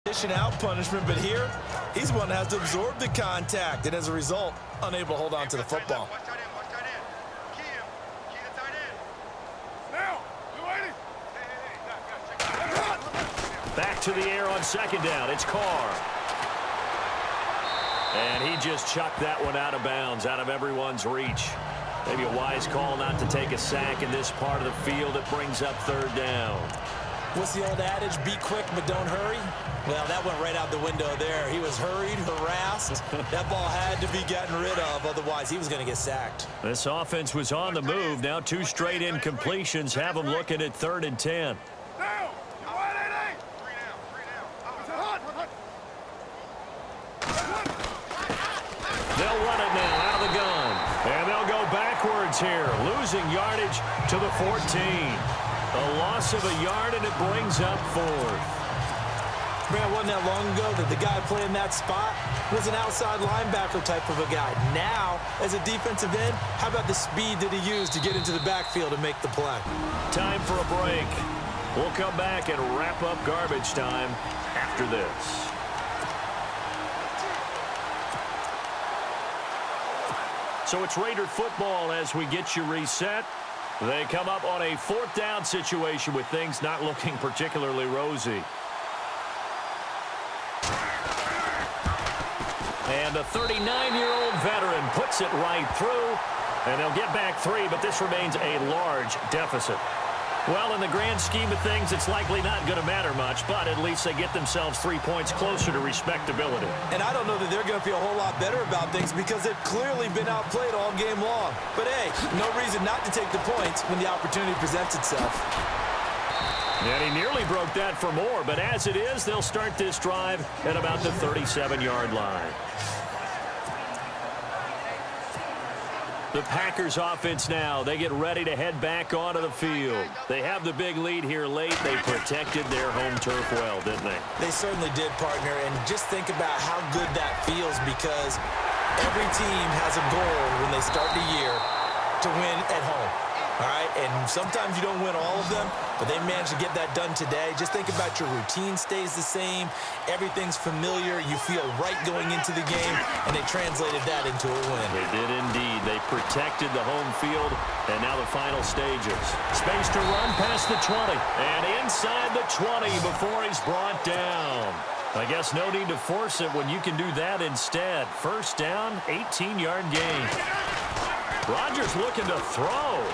Dishing out punishment, but here, he's the one that has to absorb the contact, and as a result, unable to hold on to the football. Back to the air on second down. It's Carr. And he just chucked that one out of bounds, out of everyone's reach. Maybe a wise call not to take a sack in this part of the field. It brings up third down. What's the old adage? Be quick, but don't hurry. Well, that went right out the window there. He was hurried, harassed. That ball had to be gotten rid of, otherwise he was going to get sacked. This offense was on the move. Now 2 straight incompletions have them looking at 3rd and 10. They'll run it now out of the gun. And they'll go backwards here, losing yardage to the 14. A loss of a yard, and it brings up 4th. Man, wasn't that long ago that the guy playing that spot was an outside linebacker type of a guy. Now, as a defensive end, how about the speed that he used to get into the backfield and make the play? Time for a break. We'll come back and wrap up garbage time after this. So it's Raider football as we get you reset. They come up on a 4th down situation with things not looking particularly rosy. And a 39-year-old veteran puts it right through. And they'll get back 3, but this remains a large deficit. Well, in the grand scheme of things, it's likely not going to matter much, but at least they get themselves 3 points closer to respectability. And I don't know that they're going to feel a whole lot better about things because they've clearly been outplayed all game long. But, hey, no reason not to take the points when the opportunity presents itself. And he nearly broke that for more, but as it is, they'll start this drive at about the 37-yard line. The Packers offense now, they get ready to head back onto the field. They have the big lead here late. They protected their home turf well, didn't they? They certainly did, partner, and just think about how good that feels because every team has a goal when they start the year to win at home. All right, and sometimes you don't win all of them, but they managed to get that done today. Just think about your routine stays the same. Everything's familiar. You feel right going into the game, and they translated that into a win. They did indeed. They protected the home field, and now the final stages. Space to run past the 20, and inside the 20 before he's brought down. I guess no need to force it when you can do that instead. First down, 18-yard gain. Rodgers looking to throw.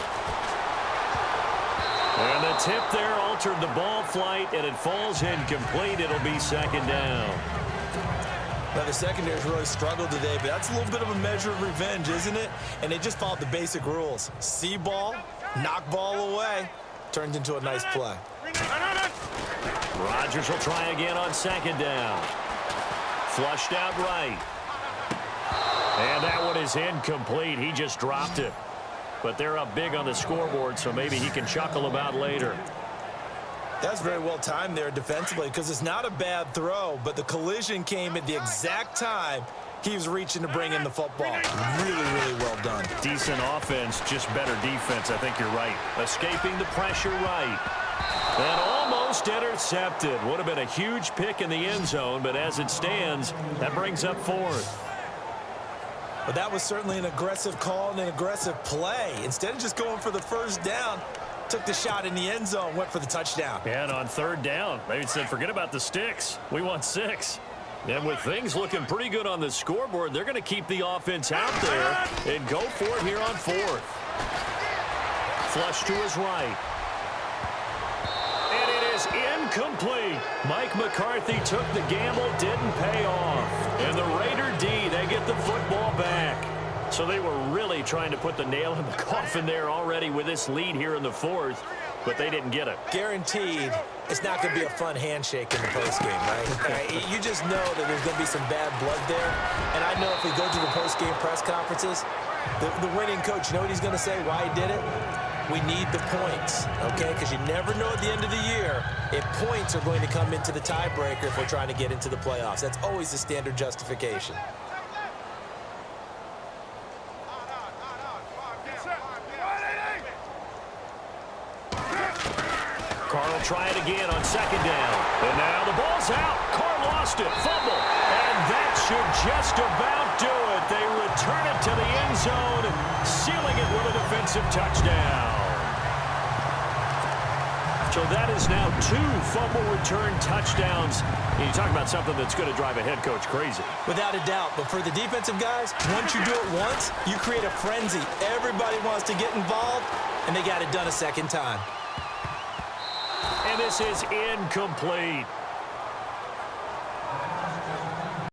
And the tip there altered the ball flight, and it falls incomplete. It'll be 2nd down. Now, the secondary's really struggled today, but that's a little bit of a measure of revenge, isn't it? And they just followed the basic rules. See ball, knock ball away, turned into a nice play. Rodgers will try again on 2nd down. Flushed out right. And that one is incomplete. He just dropped it. But they're up big on the scoreboard, so maybe he can chuckle about later. That's very well timed there defensively because it's not a bad throw, but the collision came at the exact time he was reaching to bring in the football. Really, really well done. Decent offense, just better defense. I think you're right. Escaping the pressure right. And almost intercepted. Would have been a huge pick in the end zone, but as it stands, that brings up 4th. But that was certainly an aggressive call and an aggressive play. Instead of just going for the first down, took the shot in the end zone, went for the touchdown. And on 3rd down, maybe said, forget about the sticks. We want 6. And with things looking pretty good on the scoreboard, they're going to keep the offense out there and go for it here on 4th. Flush to his right. And it is incomplete. Mike McCarthy took the gamble, didn't pay off. And the Raider D, they get the football back. So they were really trying to put the nail in the coffin there already with this lead here in the 4th, but they didn't get it. Guaranteed it's not going to be a fun handshake in the postgame, right? You just know that there's going to be some bad blood there. And I know if we go to the postgame press conferences, the winning coach, you know what he's going to say, why he did it? We need the points, okay? Because you never know at the end of the year if points are going to come into the tiebreaker if we're trying to get into the playoffs. That's always the standard justification. Carr will try it again on 2nd down. And now the ball's out. Carr lost it. Fumble. And that should just about do it. They return it to the end zone, sealing it with a defensive touchdown. So that is now 2 fumble return touchdowns. And you talk about something that's going to drive a head coach crazy. Without a doubt. But for the defensive guys, once you do it once, you create a frenzy. Everybody wants to get involved, and they got it done a second time. And this is incomplete.